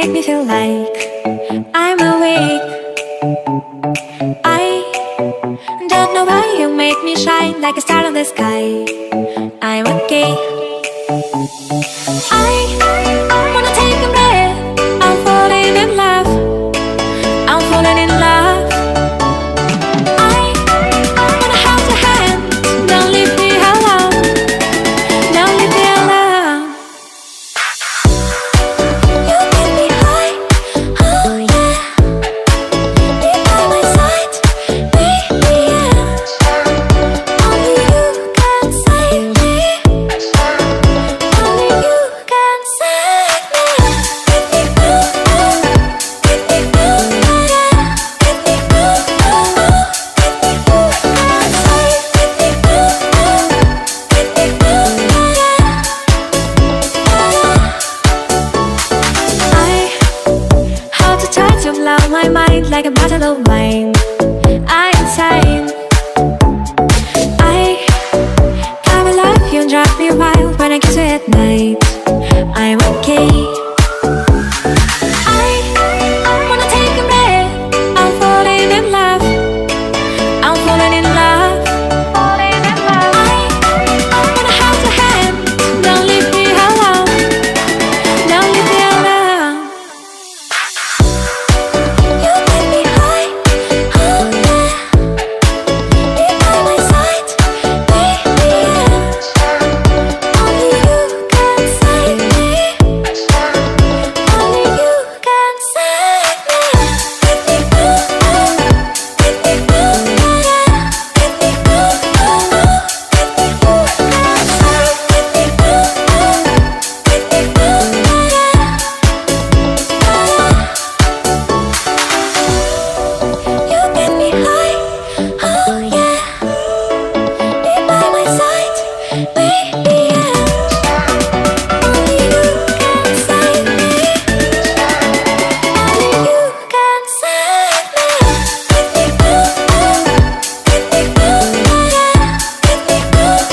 make me feel like I'm awake. I don't know why you make me shine like a star in the sky. I'm okay. I wanna take a breath. I'm falling in love. I'm falling in love. I wanna hold your hand. Don't leave me alone. Don't leave me alone. You get me high, oh yeah. Be by my side, baby, yeah. Only you can save me. Only you can save me. Get me through, get me through, yeah. Get me through, get me through, save. Get me through, get me through, yeah. How to try to blow my mind like a bottle of wine. I'm insane. I will love you and drive me wild when I kiss you at night. I'm okay. I wanna take a breath. I'm falling in love. I'm falling in love. Falling in love. I wanna hold your hand. Don't leave me alone. Don't leave me alone. You get me high, oh yeah. Be by my side, baby, yeah. Only you can save me. Only you can save me. Get me through, get me through, yeah. Get me through, get me through, save. Get me through, get me through, yeah. You get me high, oh yeah. Be by my side, baby, yeah. Only you can save me. Only you can save me. Get me through, get me through, yeah. Get me through,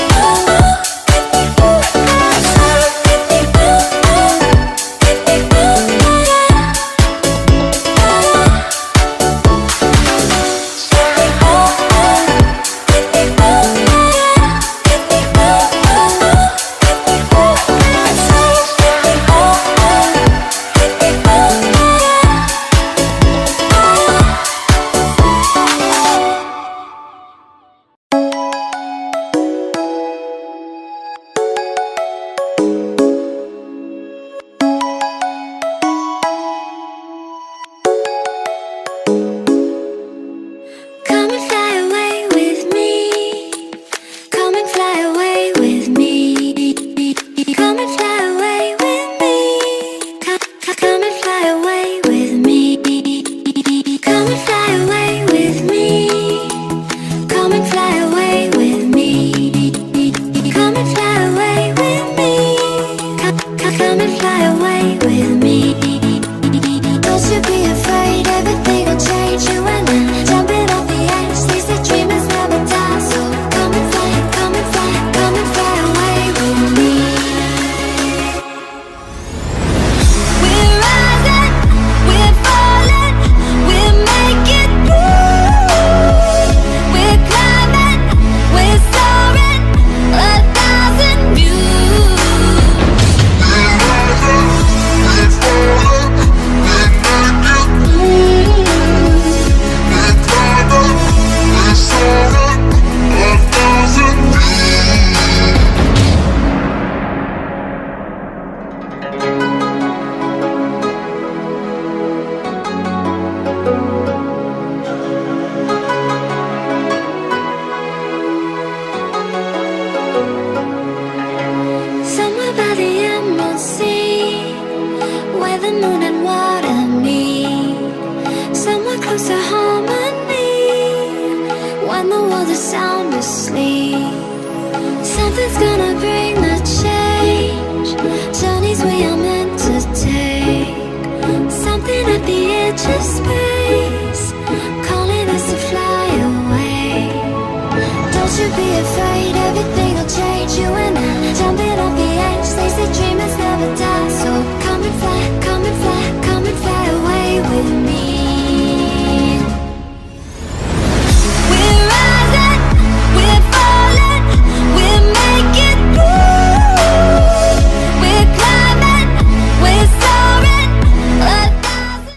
get me through, save. Get me through, get me through, yeah. Come and fly away with me. Come and fly away with me. Come and fly away with me. Come and fly away with me. Come and fly away with me. Come and fly away with me. Come and fly away with me. Come and fly away with me. Don't you be afraid, everything will change. You and I jumping off the edge. They say dreamers never die, so come and fly, come and fly, come and fly away with me. We're rising, we're falling, we're making through. We're climbing, we're soaring, 1,000 views. Somewhere by the Emerald Sea, where the moon and water meet. Somewhere close to harmony, when the world is sound asleep. Something's gonna bring the change. Journeys we are meant to take. Something at the edge of space.